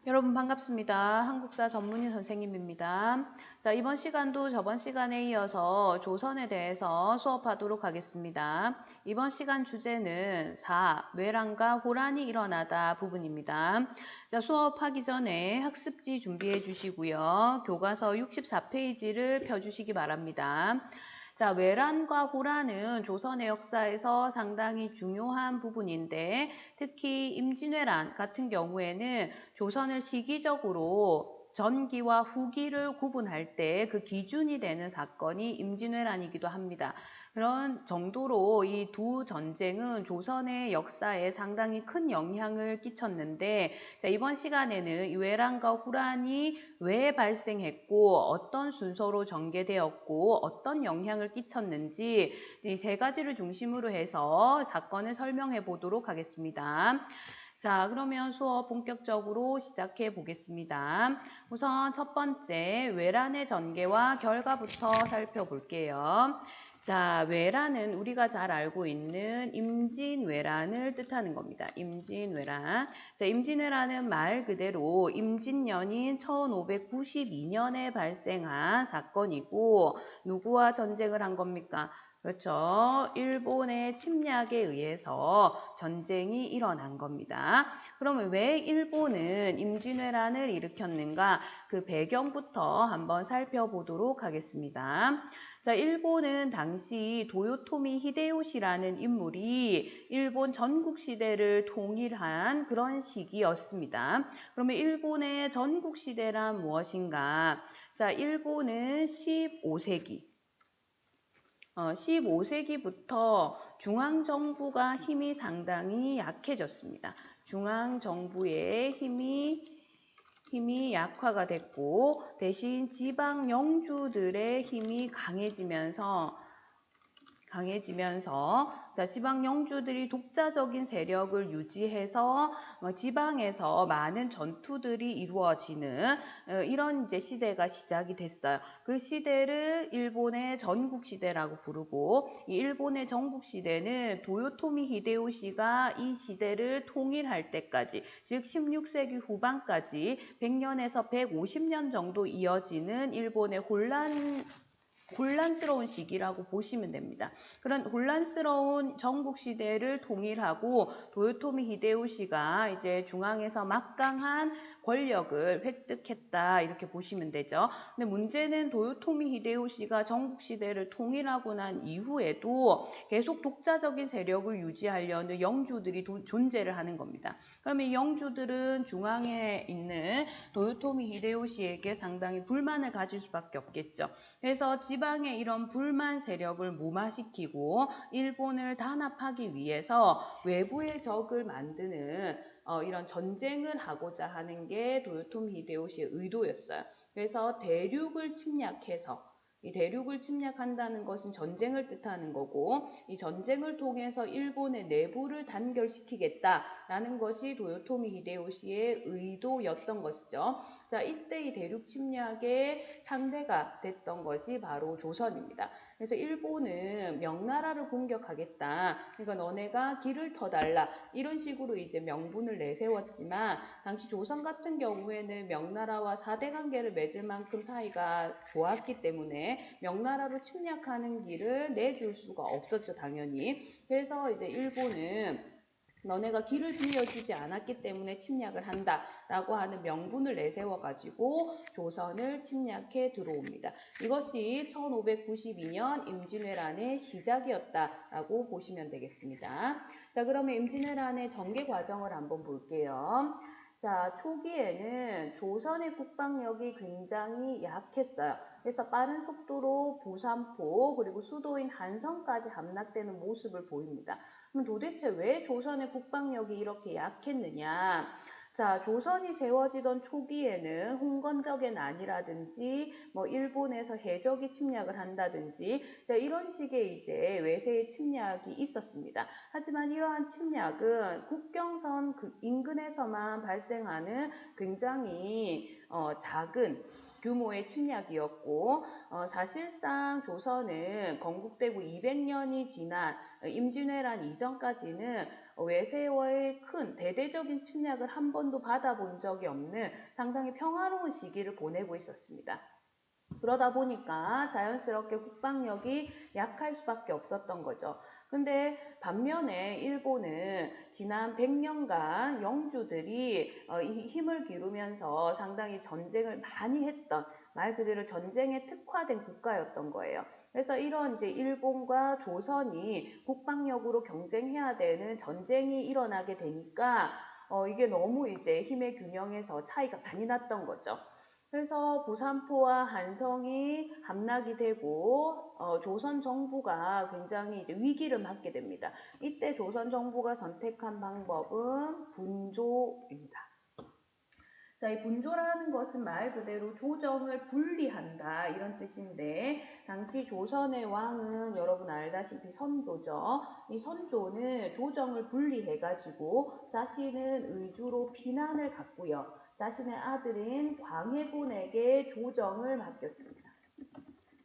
여러분 반갑습니다. 한국사 전문의 선생님입니다. 자, 이번 시간도 저번 시간에 이어서 조선에 대해서 수업하도록 하겠습니다. 이번 시간 주제는 외란과 호란이 일어나다 부분입니다. 자, 수업하기 전에 학습지 준비해 주시고요. 교과서 64페이지를 펴주시기 바랍니다. 자, 외란과 호란은 조선의 역사에서 상당히 중요한 부분인데 특히 임진왜란 같은 경우에는 조선을 시기적으로 전기와 후기를 구분할 때 그 기준이 되는 사건이 임진왜란이기도 합니다. 그런 정도로 이 두 전쟁은 조선의 역사에 상당히 큰 영향을 끼쳤는데 자, 이번 시간에는 이 외란과 호란이 왜 발생했고 어떤 순서로 전개되었고 어떤 영향을 끼쳤는지 이 세 가지를 중심으로 해서 사건을 설명해 보도록 하겠습니다. 자, 그러면 수업 본격적으로 시작해 보겠습니다. 우선 첫 번째, 외란의 전개와 결과부터 살펴볼게요. 자, 외란은 우리가 잘 알고 있는 임진왜란을 뜻하는 겁니다. 임진왜란. 자, 임진왜란은 말 그대로 임진년인 1592년에 발생한 사건이고 누구와 전쟁을 한 겁니까? 그렇죠. 일본의 침략에 의해서 전쟁이 일어난 겁니다. 그러면 왜 일본은 임진왜란을 일으켰는가? 그 배경부터 한번 살펴보도록 하겠습니다. 자, 일본은 당시 도요토미 히데요시라는 인물이 일본 전국시대를 통일한 그런 시기였습니다. 그러면 일본의 전국시대란 무엇인가? 자, 일본은 15세기부터 중앙정부가 힘이 상당히 약해졌습니다. 중앙정부의 힘이 약화가 됐고 대신 지방 영주들의 힘이 강해지면서 자, 지방 영주들이 독자적인 세력을 유지해서 지방에서 많은 전투들이 이루어지는 이런 이제 시대가 시작이 됐어요. 그 시대를 일본의 전국 시대라고 부르고 이 일본의 전국 시대는 도요토미 히데요시가 이 시대를 통일할 때까지 즉 16세기 후반까지 100년에서 150년 정도 이어지는 일본의 혼란스러운 시기라고 보시면 됩니다. 그런 혼란스러운 전국시대를 통일하고 도요토미 히데요시가 이제 중앙에서 막강한 권력을 획득했다 이렇게 보시면 되죠. 근데 문제는 도요토미 히데요시가 전국시대를 통일하고 난 이후에도 계속 독자적인 세력을 유지하려는 영주들이 존재를 하는 겁니다. 그러면 이 영주들은 중앙에 있는 도요토미 히데요시에게 상당히 불만을 가질 수밖에 없겠죠. 그래서 지방의 이런 불만 세력을 무마시키고 일본을 단합하기 위해서 외부의 적을 만드는 이런 전쟁을 하고자 하는 게 도요토미 히데요시의 의도였어요. 그래서 대륙을 침략해서 이 대륙을 침략한다는 것은 전쟁을 뜻하는 거고 이 전쟁을 통해서 일본의 내부를 단결시키겠다라는 것이 도요토미 히데요시의 의도였던 것이죠. 자, 이때 이 대륙 침략의 상대가 됐던 것이 바로 조선입니다. 그래서 일본은 명나라를 공격하겠다. 그러니까 너네가 길을 터달라. 이런 식으로 이제 명분을 내세웠지만 당시 조선 같은 경우에는 명나라와 사대 관계를 맺을 만큼 사이가 좋았기 때문에 명나라로 침략하는 길을 내줄 수가 없었죠, 당연히. 그래서 이제 일본은 너네가 길을 빌려주지 않았기 때문에 침략을 한다라고 하는 명분을 내세워가지고 조선을 침략해 들어옵니다. 이것이 1592년 임진왜란의 시작이었다라고 보시면 되겠습니다. 자, 그러면 임진왜란의 전개 과정을 한번 볼게요. 자, 초기에는 조선의 국방력이 굉장히 약했어요. 그래서 빠른 속도로 부산포 그리고 수도인 한성까지 함락되는 모습을 보입니다. 그럼 도대체 왜 조선의 국방력이 이렇게 약했느냐? 자, 조선이 세워지던 초기에는 홍건적의 난이라든지 뭐 일본에서 해적이 침략을 한다든지 자, 이런 식의 이제 외세의 침략이 있었습니다. 하지만 이러한 침략은 국경선 인근에서만 발생하는 굉장히 작은 규모의 침략이었고 사실상 조선은 건국되고 200년이 지난 임진왜란 이전까지는 외세와의 큰 대대적인 침략을 한 번도 받아본 적이 없는 상당히 평화로운 시기를 보내고 있었습니다. 그러다 보니까 자연스럽게 국방력이 약할 수밖에 없었던 거죠. 근데 반면에 일본은 지난 100년간 영주들이 힘을 기르면서 상당히 전쟁을 많이 했던, 말 그대로 전쟁에 특화된 국가였던 거예요. 그래서 이런 이제 일본과 조선이 국방력으로 경쟁해야 되는 전쟁이 일어나게 되니까 이게 너무 이제 힘의 균형에서 차이가 많이 났던 거죠. 그래서 부산포와 한성이 함락이 되고 조선 정부가 굉장히 이제 위기를 맞게 됩니다. 이때 조선 정부가 선택한 방법은 분조입니다. 자, 이 분조라는 것은 말 그대로 조정을 분리한다 이런 뜻인데, 당시 조선의 왕은 여러분 알다시피 선조죠. 이 선조는 조정을 분리해가지고 자신은 의주로 피난을 갔고요. 자신의 아들인 광해군에게 조정을 맡겼습니다.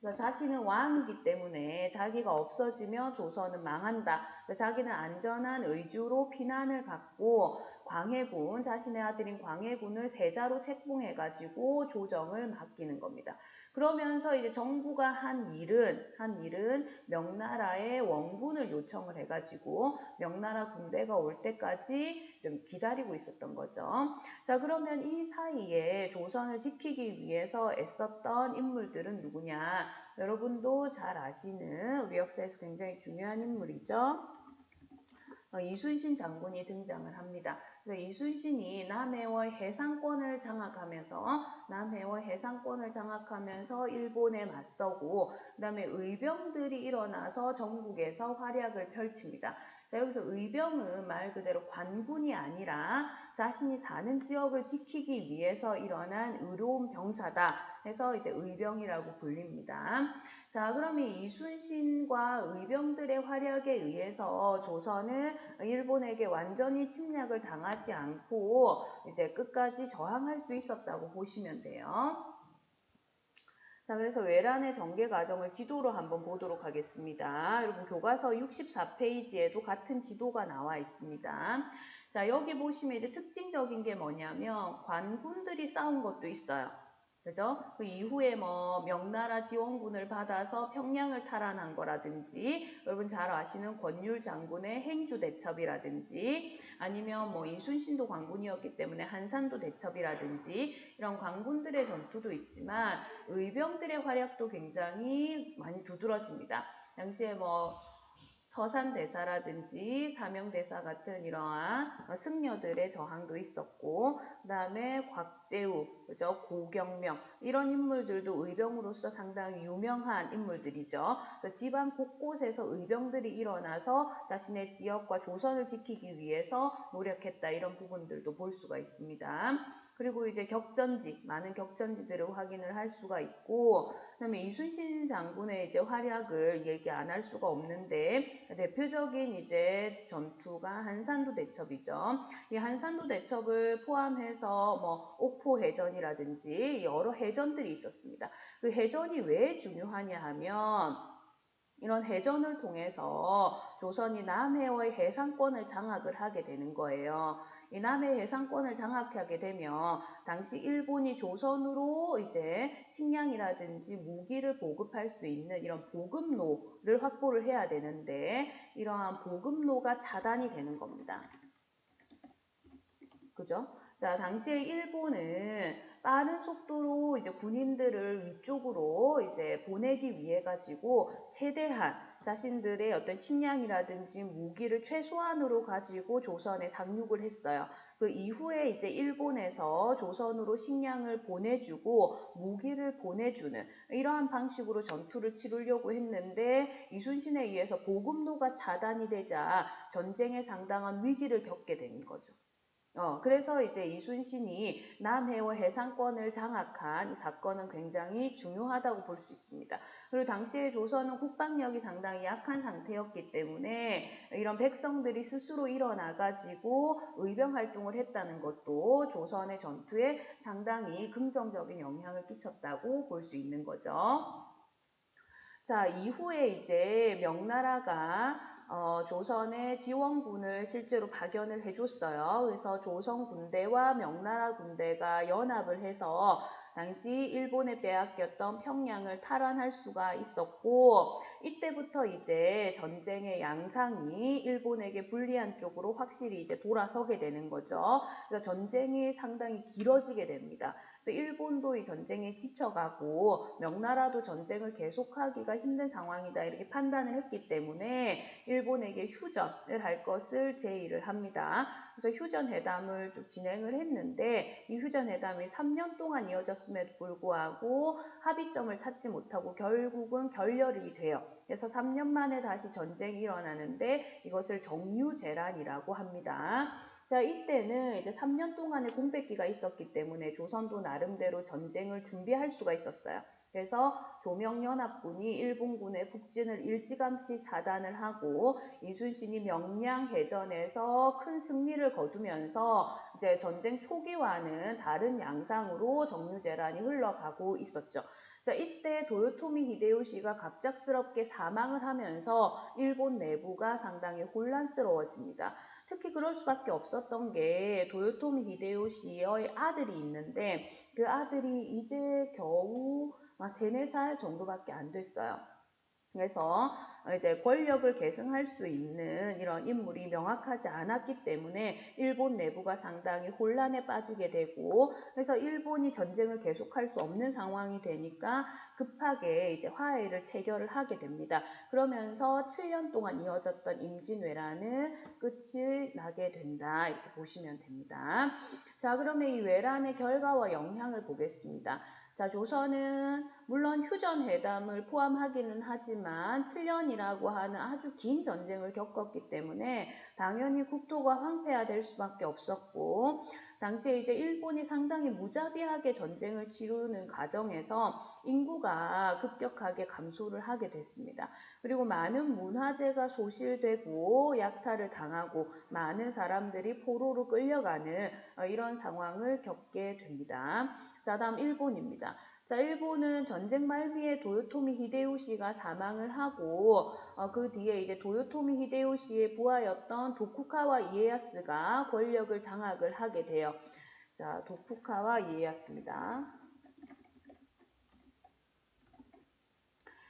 그래서 자신은 왕이기 때문에 자기가 없어지면 조선은 망한다. 자기는 안전한 의주로 피난을 갔고 광해군, 자신의 아들인 광해군을 세자로 책봉해가지고 조정을 맡기는 겁니다. 그러면서 이제 정부가 한 일은 명나라의 원군을 요청을 해가지고 명나라 군대가 올 때까지 좀 기다리고 있었던 거죠. 자, 그러면 이 사이에 조선을 지키기 위해서 애썼던 인물들은 누구냐? 여러분도 잘 아시는, 우리 역사에서 굉장히 중요한 인물이죠. 이순신 장군이 등장을 합니다. 그래서 이순신이 남해의 해상권을 장악하면서 일본에 맞서고, 그 다음에 의병들이 일어나서 전국에서 활약을 펼칩니다. 자, 여기서 의병은 말 그대로 관군이 아니라 자신이 사는 지역을 지키기 위해서 일어난 의로운 병사다 해서 이제 의병이라고 불립니다. 자, 그럼 이 이순신과 의병들의 활약에 의해서 조선은 일본에게 완전히 침략을 당하지 않고 이제 끝까지 저항할 수 있었다고 보시면 돼요. 자, 그래서 외란의 전개 과정을 지도로 한번 보도록 하겠습니다. 여러분 교과서 64페이지에도 같은 지도가 나와 있습니다. 자, 여기 보시면 이제 특징적인 게 뭐냐면 관군들이 싸운 것도 있어요. 그죠? 그 이후에 뭐 명나라 지원군을 받아서 평양을 탈환한 거라든지, 여러분 잘 아시는 권율 장군의 행주 대첩이라든지, 아니면 뭐 이순신도 관군이었기 때문에 한산도 대첩이라든지 이런 관군들의 전투도 있지만 의병들의 활약도 굉장히 많이 두드러집니다. 당시에 뭐 서산대사라든지 사명대사 같은 이러한 승려들의 저항도 있었고, 그 다음에 곽재우, 그죠? 고경명 이런 인물들도 의병으로서 상당히 유명한 인물들이죠. 지방 곳곳에서 의병들이 일어나서 자신의 지역과 조선을 지키기 위해서 노력했다 이런 부분들도 볼 수가 있습니다. 그리고 이제 많은 격전지들을 확인을 할 수가 있고, 그다음에 이순신 장군의 이제 활약을 얘기 안 할 수가 없는데 대표적인 이제 전투가 한산도 대첩이죠. 이 한산도 대첩을 포함해서 뭐 옥포해전이라든지 여러 해전들이 있었습니다. 그 해전이 왜 중요하냐 하면 이런 해전을 통해서 조선이 남해의 해상권을 장악을 하게 되는 거예요. 이 남해 해상권을 장악하게 되면 당시 일본이 조선으로 이제 식량이라든지 무기를 보급할 수 있는 이런 보급로를 확보를 해야 되는데 이러한 보급로가 차단이 되는 겁니다. 그죠? 자, 당시에 일본은 빠른 속도로 이제 군인들을 위쪽으로 이제 보내기 위해 가지고 최대한 자신들의 어떤 식량이라든지 무기를 최소한으로 가지고 조선에 상륙을 했어요. 그 이후에 이제 일본에서 조선으로 식량을 보내주고 무기를 보내주는 이러한 방식으로 전투를 치르려고 했는데 이순신에 의해서 보급로가 차단이 되자 전쟁에 상당한 위기를 겪게 된 거죠. 그래서 이제 이순신이 남해와 해상권을 장악한 이 사건은 굉장히 중요하다고 볼 수 있습니다. 그리고 당시에 조선은 국방력이 상당히 약한 상태였기 때문에 이런 백성들이 스스로 일어나가지고 의병 활동을 했다는 것도 조선의 전투에 상당히 긍정적인 영향을 끼쳤다고 볼 수 있는 거죠. 자, 이후에 이제 명나라가 조선의 지원군을 실제로 파견을 해줬어요. 그래서 조선 군대와 명나라 군대가 연합을 해서 당시 일본에 빼앗겼던 평양을 탈환할 수가 있었고, 이때부터 이제 전쟁의 양상이 일본에게 불리한 쪽으로 확실히 이제 돌아서게 되는 거죠. 그래서 전쟁이 상당히 길어지게 됩니다. 그래서 일본도 이 전쟁에 지쳐가고 명나라도 전쟁을 계속하기가 힘든 상황이다 이렇게 판단을 했기 때문에 일본에게 휴전을 할 것을 제의를 합니다. 그래서 휴전회담을 좀 진행을 했는데 이 휴전회담이 3년 동안 이어졌음에도 불구하고 합의점을 찾지 못하고 결국은 결렬이 돼요. 그래서 3년 만에 다시 전쟁이 일어나는데 이것을 정유재란이라고 합니다. 자, 이때는 이제 3년 동안의 공백기가 있었기 때문에 조선도 나름대로 전쟁을 준비할 수가 있었어요. 그래서 조명연합군이 일본군의 북진을 일찌감치 차단을 하고 이순신이 명량해전에서 큰 승리를 거두면서 이제 전쟁 초기와는 다른 양상으로 정유재란이 흘러가고 있었죠. 자, 이때 도요토미 히데요시가 갑작스럽게 사망을 하면서 일본 내부가 상당히 혼란스러워집니다. 특히 그럴 수밖에 없었던 게 도요토미 히데요시의 아들이 있는데 그 아들이 이제 겨우 3, 4살 정도밖에 안 됐어요. 그래서 이제 권력을 계승할 수 있는 이런 인물이 명확하지 않았기 때문에 일본 내부가 상당히 혼란에 빠지게 되고, 그래서 일본이 전쟁을 계속할 수 없는 상황이 되니까 급하게 이제 화해를 체결을 하게 됩니다. 그러면서 7년 동안 이어졌던 임진왜란은 끝이 나게 된다 이렇게 보시면 됩니다. 자, 그러면 이 외란의 결과와 영향을 보겠습니다. 자, 조선은 물론 휴전회담을 포함하기는 하지만 7년이라고 하는 아주 긴 전쟁을 겪었기 때문에 당연히 국토가 황폐화될 수밖에 없었고, 당시에 이제 일본이 상당히 무자비하게 전쟁을 치르는 과정에서 인구가 급격하게 감소를 하게 됐습니다. 그리고 많은 문화재가 소실되고 약탈을 당하고 많은 사람들이 포로로 끌려가는 이런 상황을 겪게 됩니다. 자, 다음 일본입니다. 자, 일본은 전쟁 말미에 도요토미 히데요시가 사망을 하고 그 뒤에 이제 도요토미 히데요시의 부하였던 도쿠가와 이에야스가 권력을 장악을 하게 돼요. 자, 도쿠가와 이에야스입니다.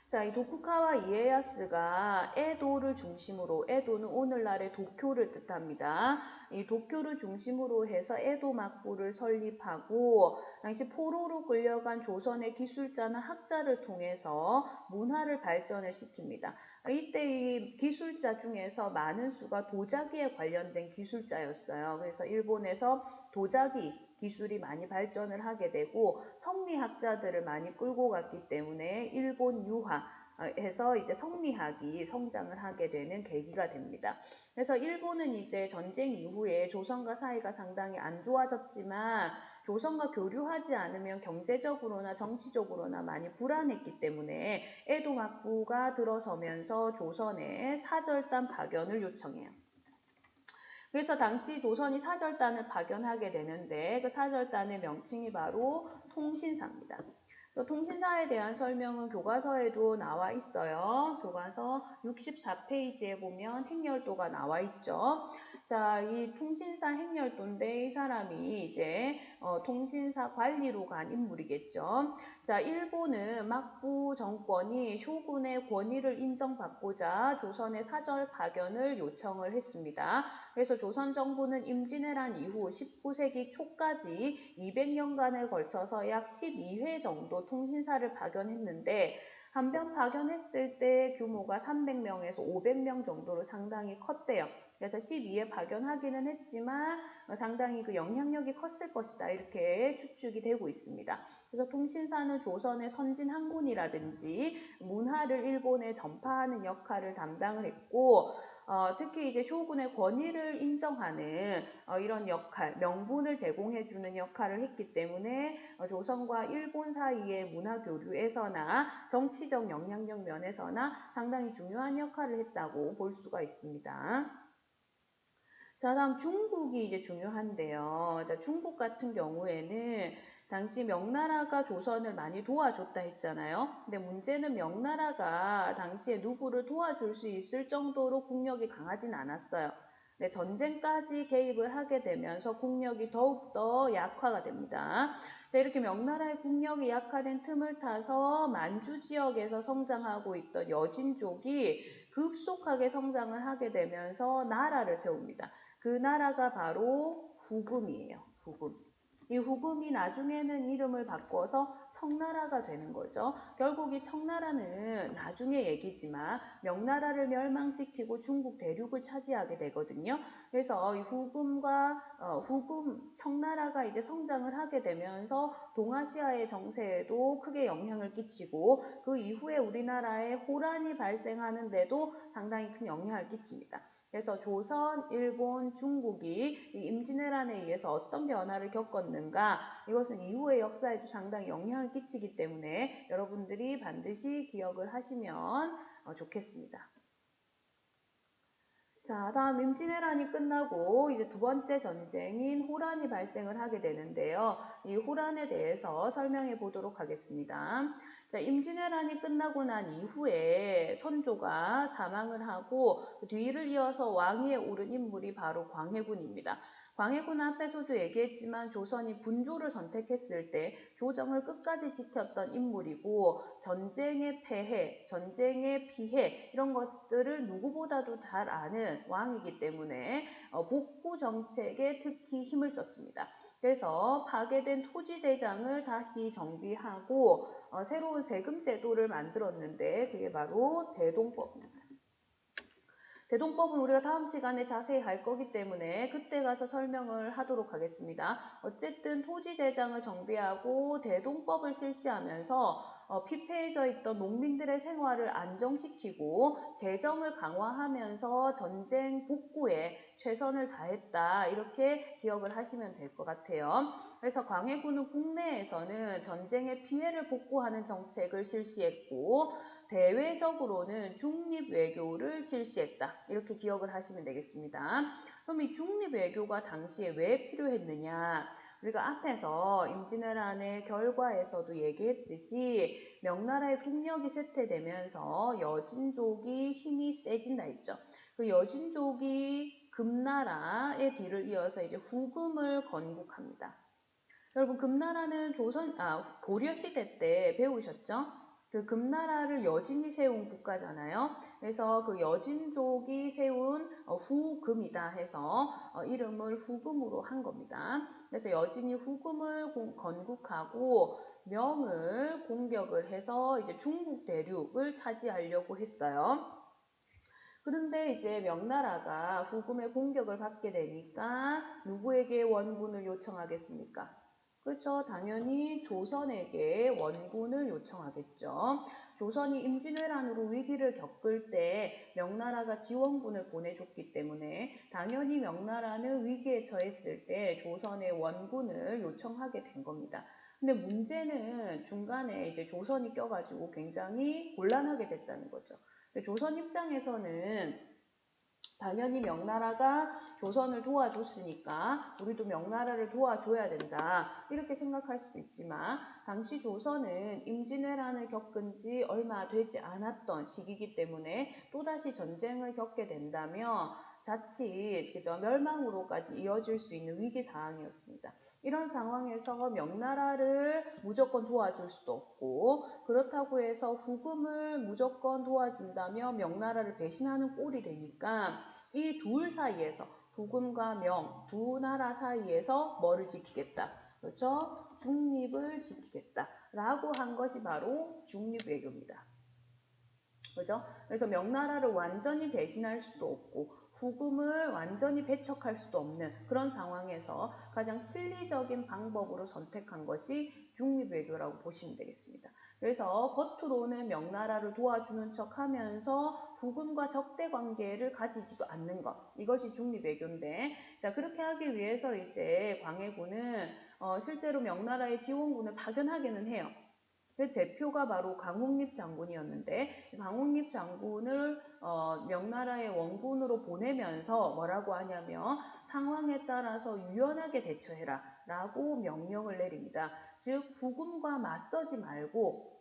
자, 이 도쿠가와 이에야스가 에도를 중심으로, 에도는 오늘날의 도쿄를 뜻합니다. 이 도쿄를 중심으로 해서 에도 막부를 설립하고 당시 포로로 끌려간 조선의 기술자나 학자를 통해서 문화를 발전을 시킵니다. 이때 이 기술자 중에서 많은 수가 도자기에 관련된 기술자였어요. 그래서 일본에서 도자기 기술이 많이 발전을 하게 되고 성리학자들을 많이 끌고 갔기 때문에 일본 유화해서 이제 성리학이 성장을 하게 되는 계기가 됩니다. 그래서 일본은 이제 전쟁 이후에 조선과 사이가 상당히 안 좋아졌지만 조선과 교류하지 않으면 경제적으로나 정치적으로나 많이 불안했기 때문에 에도 막부가 들어서면서 조선에 사절단 파견을 요청해요. 그래서 당시 조선이 사절단을 파견하게 되는데 그 사절단의 명칭이 바로 통신사입니다. 통신사에 대한 설명은 교과서에도 나와 있어요. 교과서 64페이지에 보면 행렬도가 나와 있죠. 자, 이 통신사 행렬도인데 이 사람이 이제 통신사 관리로 간 인물이겠죠. 자, 일본은 막부 정권이 쇼군의 권위를 인정받고자 조선의 사절 파견을 요청을 했습니다. 그래서 조선 정부는 임진왜란 이후 19세기 초까지 200년간에 걸쳐서 약 12회 정도 통신사를 파견했는데 한번 파견했을 때 규모가 300명에서 500명 정도로 상당히 컸대요. 그래서 12회 파견하기는 했지만 상당히 그 영향력이 컸을 것이다 이렇게 추측이 되고 있습니다. 그래서 통신사는 조선의 선진 항군이라든지 문화를 일본에 전파하는 역할을 담당을 했고 특히 이제 쇼군의 권위를 인정하는 이런 역할, 명분을 제공해주는 역할을 했기 때문에 조선과 일본 사이의 문화 교류에서나 정치적 영향력 면에서나 상당히 중요한 역할을 했다고 볼 수가 있습니다. 자, 다음 중국이 이제 중요한데요. 자, 중국 같은 경우에는 당시 명나라가 조선을 많이 도와줬다 했잖아요. 근데 문제는 명나라가 당시에 누구를 도와줄 수 있을 정도로 국력이 강하진 않았어요. 네, 전쟁까지 개입을 하게 되면서 국력이 더욱더 약화가 됩니다. 자, 이렇게 명나라의 국력이 약화된 틈을 타서 만주 지역에서 성장하고 있던 여진족이 급속하게 성장을 하게 되면서 나라를 세웁니다. 그 나라가 바로 후금이에요. 후금. 이 후금이 나중에는 이름을 바꿔서 청나라가 되는 거죠. 결국 이 청나라는 나중의 얘기지만 명나라를 멸망시키고 중국 대륙을 차지하게 되거든요. 그래서 이 후금 청나라가 이제 성장을 하게 되면서 동아시아의 정세에도 크게 영향을 끼치고 그 이후에 우리나라에 호란이 발생하는데도 상당히 큰 영향을 끼칩니다. 그래서 조선, 일본, 중국이 이 임진왜란에 의해서 어떤 변화를 겪었는가, 이것은 이후의 역사에도 상당히 영향을 끼치기 때문에 여러분들이 반드시 기억을 하시면 좋겠습니다. 자, 다음 임진왜란이 끝나고 이제 두 번째 전쟁인 호란이 발생을 하게 되는데요. 이 호란에 대해서 설명해 보도록 하겠습니다. 자, 임진왜란이 끝나고 난 이후에 선조가 사망을 하고 그 뒤를 이어서 왕위에 오른 인물이 바로 광해군입니다. 광해군 앞에서도 얘기했지만 조선이 분조를 선택했을 때 조정을 끝까지 지켰던 인물이고 전쟁의 폐해, 전쟁의 피해 이런 것들을 누구보다도 잘 아는 왕이기 때문에 복구 정책에 특히 힘을 썼습니다. 그래서 파괴된 토지대장을 다시 정비하고 새로운 세금 제도를 만들었는데 그게 바로 대동법입니다. 대동법은 우리가 다음 시간에 자세히 할 거기 때문에 그때 가서 설명을 하도록 하겠습니다. 어쨌든 토지대장을 정비하고 대동법을 실시하면서 피폐해져 있던 농민들의 생활을 안정시키고 재정을 강화하면서 전쟁 복구에 최선을 다했다. 이렇게 기억을 하시면 될 것 같아요. 그래서 광해군은 국내에서는 전쟁의 피해를 복구하는 정책을 실시했고 대외적으로는 중립외교를 실시했다. 이렇게 기억을 하시면 되겠습니다. 그럼 이 중립외교가 당시에 왜 필요했느냐? 우리가 앞에서 임진왜란의 결과에서도 얘기했듯이 명나라의 국력이 쇠퇴되면서 여진족이 힘이 세진다 했죠. 그 여진족이 금나라의 뒤를 이어서 이제 후금을 건국합니다. 여러분 금나라는 고려시대 때 배우셨죠? 그 금나라를 여진이 세운 국가잖아요. 그래서 그 여진족이 세운 후금이다 해서 이름을 후금으로 한 겁니다. 그래서 여진이 후금을 건국하고 명을 공격을 해서 이제 중국 대륙을 차지하려고 했어요. 그런데 이제 명나라가 후금의 공격을 받게 되니까 누구에게 원군을 요청하겠습니까? 그렇죠. 당연히 조선에게 원군을 요청하겠죠. 조선이 임진왜란으로 위기를 겪을 때 명나라가 지원군을 보내줬기 때문에 당연히 명나라는 위기에 처했을 때 조선의 원군을 요청하게 된 겁니다. 근데 문제는 중간에 이제 조선이 껴가지고 굉장히 곤란하게 됐다는 거죠. 조선 입장에서는 당연히 명나라가 조선을 도와줬으니까 우리도 명나라를 도와줘야 된다 이렇게 생각할 수도 있지만 당시 조선은 임진왜란을 겪은 지 얼마 되지 않았던 시기이기 때문에 또다시 전쟁을 겪게 된다면 자칫 멸망으로까지 이어질 수 있는 위기 상황이었습니다. 이런 상황에서 명나라를 무조건 도와줄 수도 없고 그렇다고 해서 후금을 무조건 도와준다면 명나라를 배신하는 꼴이 되니까 이 둘 사이에서 후금과 명 두 나라 사이에서 뭐를 지키겠다. 그렇죠? 중립을 지키겠다. 라고 한 것이 바로 중립외교입니다. 그죠? 그래서 명나라를 완전히 배신할 수도 없고 후금을 완전히 배척할 수도 없는 그런 상황에서 가장 실리적인 방법으로 선택한 것이 중립외교라고 보시면 되겠습니다. 그래서 겉으로는 명나라를 도와주는 척 하면서 후금과 적대 관계를 가지지도 않는 것. 이것이 중립외교인데, 자, 그렇게 하기 위해서 이제 광해군은 실제로 명나라의 지원군을 파견하기는 해요. 그 대표가 바로 강홍립 장군이었는데 강홍립 장군을 명나라의 원군으로 보내면서 뭐라고 하냐면 상황에 따라서 유연하게 대처해라 라고 명령을 내립니다. 즉 후금과 맞서지 말고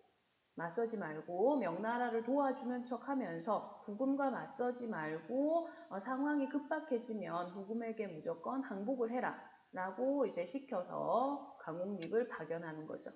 명나라를 도와주는 척 하면서 후금과 맞서지 말고 상황이 급박해지면 후금에게 무조건 항복을 해라 라고 이제 시켜서 강홍립을 파견하는 거죠.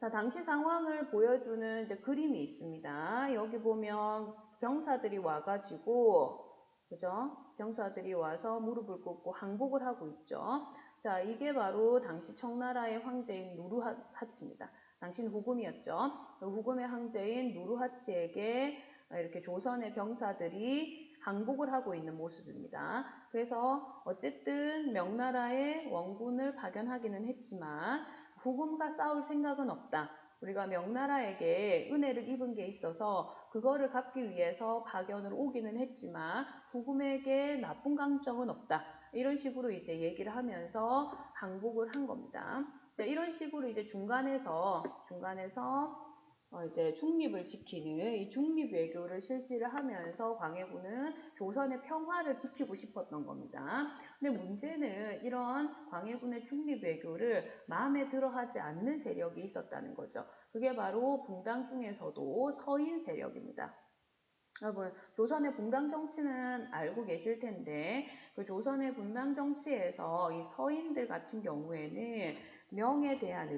자, 당시 상황을 보여주는 이제 그림이 있습니다. 여기 보면 병사들이 와가지고, 그죠? 병사들이 와서 무릎을 꿇고 항복을 하고 있죠. 자, 이게 바로 당시 청나라의 황제인 누르하치입니다. 당시는 후금이었죠. 후금의 황제인 누르하치에게 이렇게 조선의 병사들이 항복을 하고 있는 모습입니다. 그래서 어쨌든 명나라의 원군을 파견하기는 했지만 후금과 싸울 생각은 없다. 우리가 명나라에게 은혜를 입은 게 있어서 그거를 갚기 위해서 파견을 오기는 했지만 후금에게 나쁜 감정은 없다. 이런 식으로 이제 얘기를 하면서 항복을 한 겁니다. 이런 식으로 이제 중간에서 이제 중립을 지키는 이 중립 외교를 실시를 하면서 광해군은 조선의 평화를 지키고 싶었던 겁니다. 근데 문제는 이런 광해군의 중립 외교를 마음에 들어 하지 않는 세력이 있었다는 거죠. 그게 바로 붕당 중에서도 서인 세력입니다. 여러분, 조선의 붕당 정치는 알고 계실 텐데 그 조선의 붕당 정치에서 이 서인들 같은 경우에는 명에 대한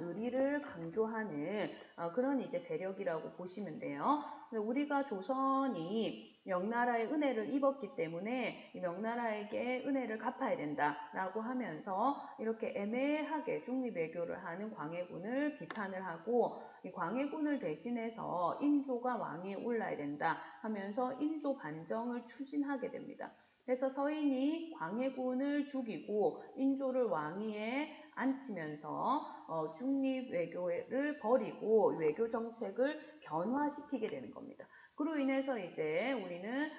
의리를 강조하는 그런 이제 세력이라고 보시면 돼요. 우리가 조선이 명나라의 은혜를 입었기 때문에 이 명나라에게 은혜를 갚아야 된다라고 하면서 이렇게 애매하게 중립외교를 하는 광해군을 비판을 하고 이 광해군을 대신해서 인조가 왕위에 올라야 된다 하면서 인조 반정을 추진하게 됩니다. 그래서 서인이 광해군을 죽이고 인조를 왕위에 앉히면서 중립 외교를 버리고 외교 정책을 변화시키게 되는 겁니다. 그로 인해서 이제 우리는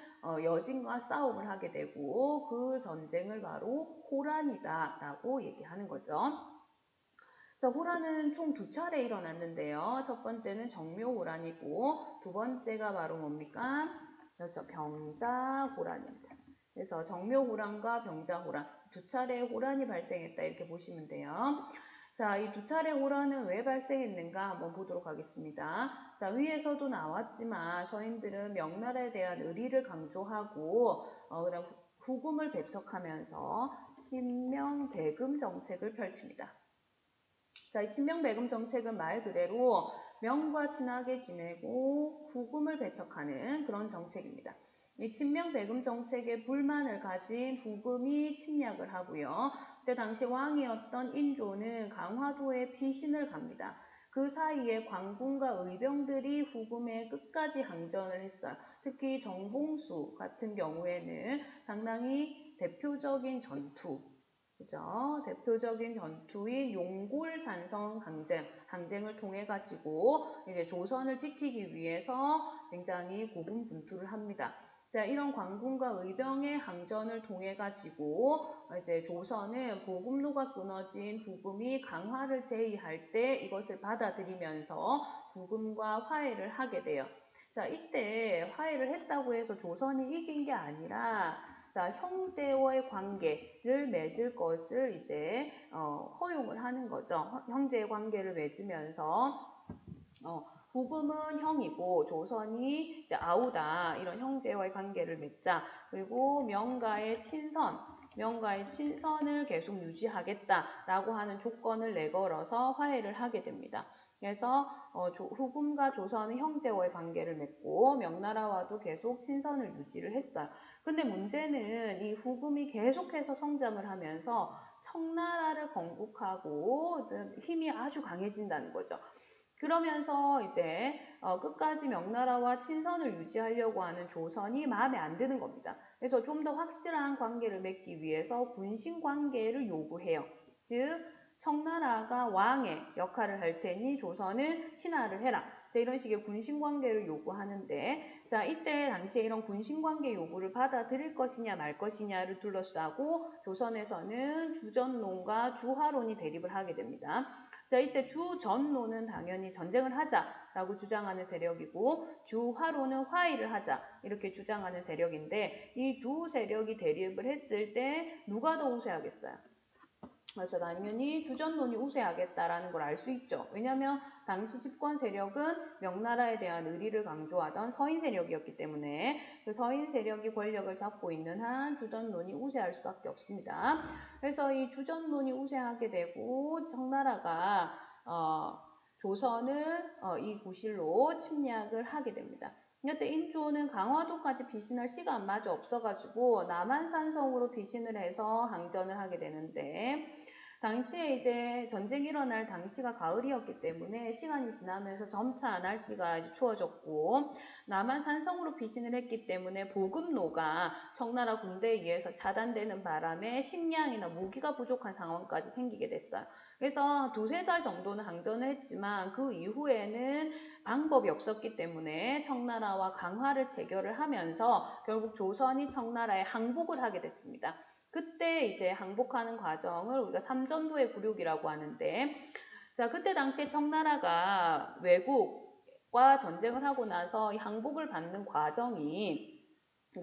여진과 싸움을 하게 되고 그 전쟁을 바로 호란이다라고 얘기하는 거죠. 자, 호란은 총 2차례 일어났는데요. 첫 번째는 정묘호란이고 두 번째가 바로 뭡니까? 그렇죠. 병자호란입니다. 그래서 정묘호란과 병자호란 2차례 호란이 발생했다 이렇게 보시면 돼요. 자, 이 2차례 호란은 왜 발생했는가 한번 보도록 하겠습니다. 자, 위에서도 나왔지만 서인들은 명나라에 대한 의리를 강조하고 그다음 후금을 배척하면서 친명배금 정책을 펼칩니다. 자, 이 친명배금 정책은 말 그대로 명과 친하게 지내고 후금을 배척하는 그런 정책입니다. 이 친명배금 정책에 불만을 가진 후금이 침략을 하고요. 그때 당시 왕이었던 인조는 강화도에 피신을 갑니다. 그 사이에 관군과 의병들이 후금에 끝까지 항전을 했어요. 특히 정봉수 같은 경우에는 상당히 대표적인 대표적인 전투인 용골산성 항쟁을 통해 가지고 이제 조선을 지키기 위해서 굉장히 고군분투를 합니다. 자, 이런 관군과 의병의 항전을 통해 가지고 이제 조선은 보급로가 끊어진 후금이 강화를 제의할 때 이것을 받아들이면서 후금과 화해를 하게 돼요. 자, 이때 화해를 했다고 해서 조선이 이긴 게 아니라 자, 형제와의 관계를 맺을 것을 이제 허용을 하는 거죠. 형제의 관계를 맺으면서 후금은 형이고 조선이 이제 아우다 이런 형제와의 관계를 맺자. 그리고 명가의 친선을 계속 유지하겠다라고 하는 조건을 내걸어서 화해를 하게 됩니다. 그래서 후금과 조선은 형제와의 관계를 맺고 명나라와도 계속 친선을 유지를 했어요. 근데 문제는 이 후금이 계속해서 성장을 하면서 청나라를 건국하고 힘이 아주 강해진다는 거죠. 그러면서 이제 끝까지 명나라와 친선을 유지하려고 하는 조선이 마음에 안 드는 겁니다. 그래서 좀 더 확실한 관계를 맺기 위해서 군신 관계를 요구해요. 즉 청나라가 왕의 역할을 할 테니 조선은 신하를 해라. 자, 이런 식의 군신관계를 요구하는데, 자, 이때 당시에 이런 군신관계 요구를 받아들일 것이냐 말 것이냐를 둘러싸고 조선에서는 주전론과 주화론이 대립을 하게 됩니다. 자, 이때 주전론은 당연히 전쟁을 하자라고 주장하는 세력이고 주화론은 화해를 하자 이렇게 주장하는 세력인데, 이 두 세력이 대립을 했을 때 누가 더 우세하겠어요? 그렇죠. 당연히 주전론이 우세하겠다라는 걸 알 수 있죠. 왜냐하면 당시 집권 세력은 명나라에 대한 의리를 강조하던 서인 세력이었기 때문에 그 서인 세력이 권력을 잡고 있는 한 주전론이 우세할 수밖에 없습니다. 그래서 이 주전론이 우세하게 되고 청나라가 조선을 이 구실로 침략을 하게 됩니다. 이때 인조는 강화도까지 피신할 시간마저 없어가지고 남한산성으로 피신을 해서 항전을 하게 되는데, 당시에 이제 전쟁이 일어날 당시가 가을이었기 때문에 시간이 지나면서 점차 날씨가 추워졌고 남한 산성으로 피신을 했기 때문에 보급로가 청나라 군대에 의해서 차단되는 바람에 식량이나 무기가 부족한 상황까지 생기게 됐어요. 그래서 두세 달 정도는 항전을 했지만 그 이후에는 방법이 없었기 때문에 청나라와 강화를 체결을 하면서 결국 조선이 청나라에 항복을 하게 됐습니다. 그때 이제 항복하는 과정을 우리가 삼전도의 굴욕이라고 하는데, 자, 그때 당시에 청나라가 외국과 전쟁을 하고 나서 이 항복을 받는 과정이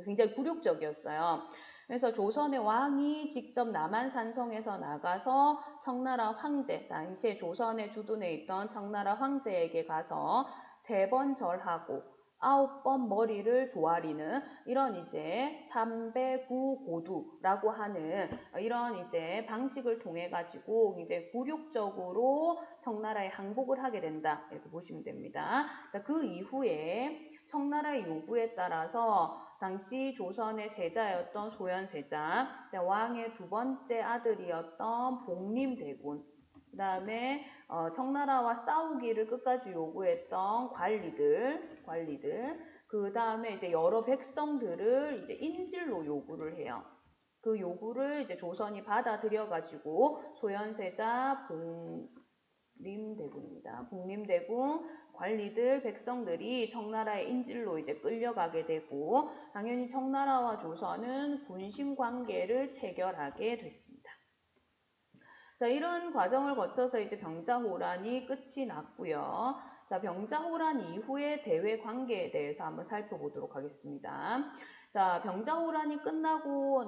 굉장히 굴욕적이었어요. 그래서 조선의 왕이 직접 남한산성에서 나가서 청나라 황제, 당시에 조선의 주둔에 있던 청나라 황제에게 가서 3번 절하고 9번 머리를 조아리는 이런 이제 삼배구고두라고 하는 이런 이제 방식을 통해 가지고 이제 굴욕적으로 청나라에 항복을 하게 된다 이렇게 보시면 됩니다. 자, 그 이후에 청나라의 요구에 따라서 당시 조선의 세자였던 소현세자, 왕의 2번째 아들이었던 복림대군, 그 다음에 청나라와 싸우기를 끝까지 요구했던 관리들, 그 다음에 이제 여러 백성들을 이제 인질로 요구를 해요. 그 요구를 이제 조선이 받아들여가지고 소현세자, 복림대군입니다. 복림대군 관리들, 백성들이 청나라의 인질로 이제 끌려가게 되고, 당연히 청나라와 조선은 군신 관계를 체결하게 됐습니다. 자, 이런 과정을 거쳐서 이제 병자호란이 끝이 났고요. 자, 병자호란 이후의 대외 관계에 대해서 한번 살펴보도록 하겠습니다. 자, 병자호란이 끝나고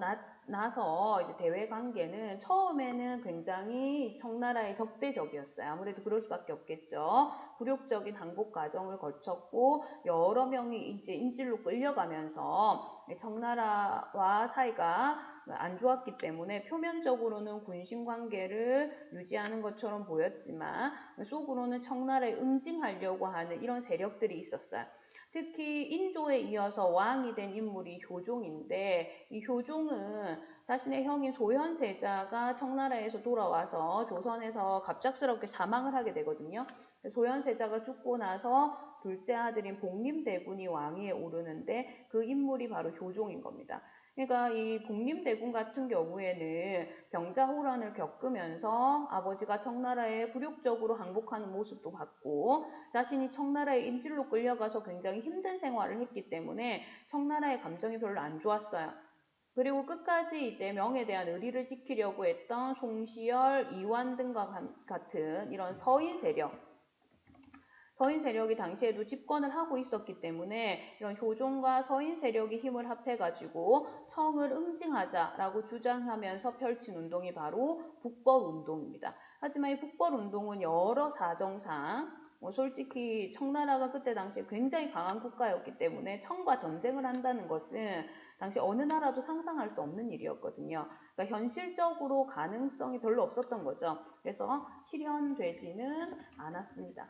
나서 이제 대외 관계는 처음에는 굉장히 청나라의 적대적이었어요. 아무래도 그럴 수밖에 없겠죠. 굴욕적인 항복 과정을 거쳤고 여러 명이 이제 인질로 끌려가면서 청나라와 사이가 안 좋았기 때문에 표면적으로는 군신 관계를 유지하는 것처럼 보였지만 속으로는 청나라에 응징하려고 하는 이런 세력들이 있었어요. 특히 인조에 이어서 왕이 된 인물이 효종인데, 이 효종은 자신의 형인 소현세자가 청나라에서 돌아와서 조선에서 갑작스럽게 사망을 하게 되거든요. 소현세자가 죽고 나서 둘째 아들인 복림대군이 왕위에 오르는데 그 인물이 바로 효종인 겁니다. 그러니까 이 복림대군 같은 경우에는 병자호란을 겪으면서 아버지가 청나라에 굴욕적으로 항복하는 모습도 봤고 자신이 청나라의 인질로 끌려가서 굉장히 힘든 생활을 했기 때문에 청나라의 감정이 별로 안 좋았어요. 그리고 끝까지 이제 명에 대한 의리를 지키려고 했던 송시열, 이완 등과 같은 이런 서인 세력이 당시에도 집권을 하고 있었기 때문에 이런 효종과 서인 세력이 힘을 합해가지고 청을 응징하자라고 주장하면서 펼친 운동이 바로 북벌운동입니다. 하지만 이 북벌운동은 여러 사정상 솔직히 청나라가 그때 당시에 굉장히 강한 국가였기 때문에 청과 전쟁을 한다는 것은 당시 어느 나라도 상상할 수 없는 일이었거든요. 그러니까 현실적으로 가능성이 별로 없었던 거죠. 그래서 실현되지는 않았습니다.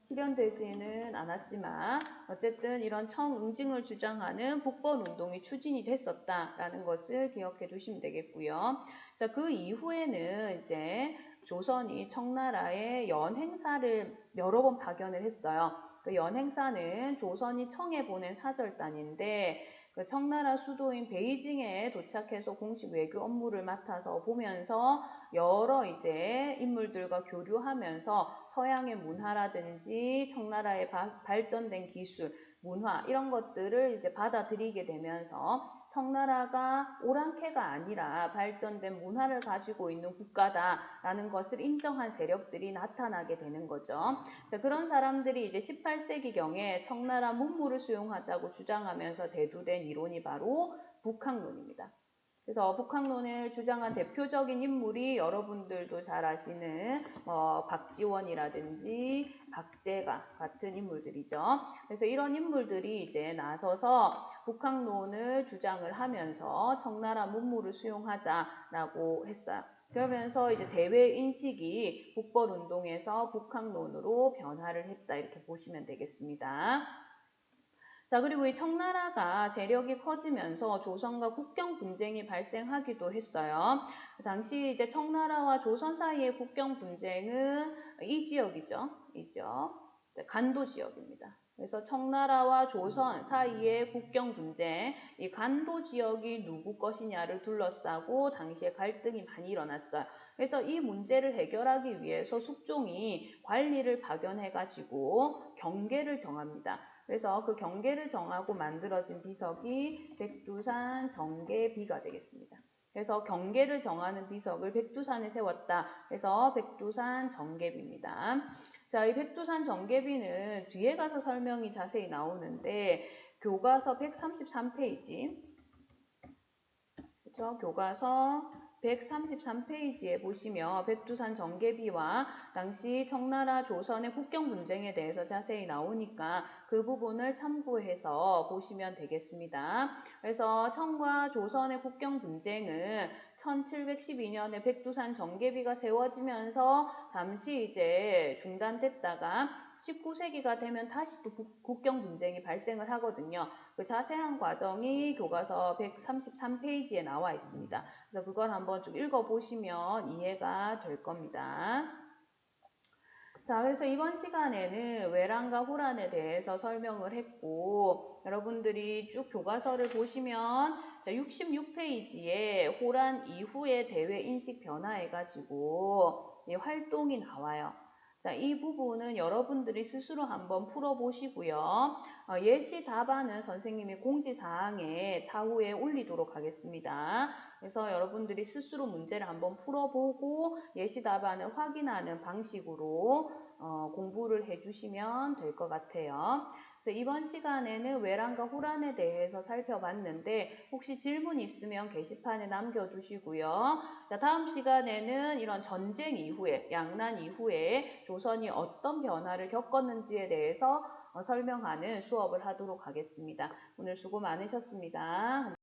실현되지는 않았지만 어쨌든 이런 청응징을 주장하는 북벌운동이 추진이 됐었다라는 것을 기억해 두시면 되겠고요. 자, 그 이후에는 이제 조선이 청나라에 연행사를 여러 번 파견을 했어요. 그 연행사는 조선이 청해 보낸 사절단인데 그 청나라 수도인 베이징에 도착해서 공식 외교 업무를 맡아서 보면서 여러 이제 인물들과 교류하면서 서양의 문화라든지 청나라의 발전된 기술, 문화 이런 것들을 이제 받아들이게 되면서 청나라가 오랑캐가 아니라 발전된 문화를 가지고 있는 국가다라는 것을 인정한 세력들이 나타나게 되는 거죠. 자, 그런 사람들이 이제 18세기경에 청나라 문물을 수용하자고 주장하면서 대두된 이론이 바로 북학론입니다. 그래서 북학론을 주장한 대표적인 인물이 여러분들도 잘 아시는 박지원이라든지 박제가 같은 인물들이죠. 그래서 이런 인물들이 이제 나서서 북학론을 주장을 하면서 청나라 문물을 수용하자라고 했어요. 그러면서 이제 대외 인식이 북벌운동에서 북학론으로 변화를 했다 이렇게 보시면 되겠습니다. 자, 그리고 이 청나라가 세력이 커지면서 조선과 국경 분쟁이 발생하기도 했어요. 당시 이제 청나라와 조선 사이의 국경 분쟁은 이 지역이죠. 이 지역. 간도 지역입니다. 그래서 청나라와 조선 사이의 국경 분쟁, 이 간도 지역이 누구 것이냐를 둘러싸고 당시에 갈등이 많이 일어났어요. 그래서 이 문제를 해결하기 위해서 숙종이 관리를 파견해가지고 경계를 정합니다. 그래서 그 경계를 정하고 만들어진 비석이 백두산 정계비가 되겠습니다. 그래서 경계를 정하는 비석을 백두산에 세웠다. 그래서 백두산 정계비입니다. 자, 이 백두산 정계비는 뒤에 가서 설명이 자세히 나오는데 교과서 133페이지. 그렇죠? 교과서 133페이지에 보시면 백두산 정계비와 당시 청나라 조선의 국경 분쟁에 대해서 자세히 나오니까 그 부분을 참고해서 보시면 되겠습니다. 그래서 청과 조선의 국경 분쟁은 1712년에 백두산 정계비가 세워지면서 잠시 이제 중단됐다가 19세기가 되면 다시 또 국경 분쟁이 발생을 하거든요. 그 자세한 과정이 교과서 133페이지에 나와 있습니다. 그래서 그걸 한번 쭉 읽어보시면 이해가 될 겁니다. 자, 그래서 이번 시간에는 외란과 호란에 대해서 설명을 했고 여러분들이 쭉 교과서를 보시면 66페이지에 호란 이후의 대외 인식 변화해가지고 활동이 나와요. 자, 이 부분은 여러분들이 스스로 한번 풀어보시고요. 예시 답안은 선생님이 공지사항에 차후에 올리도록 하겠습니다. 그래서 여러분들이 스스로 문제를 한번 풀어보고 예시 답안을 확인하는 방식으로 공부를 해주시면 될 것 같아요. 그래서 이번 시간에는 외란과 호란에 대해서 살펴봤는데 혹시 질문 있으면 게시판에 남겨두시고요. 자, 다음 시간에는 이런 전쟁 이후에, 양난 이후에 조선이 어떤 변화를 겪었는지에 대해서 설명하는 수업을 하도록 하겠습니다. 오늘 수고 많으셨습니다.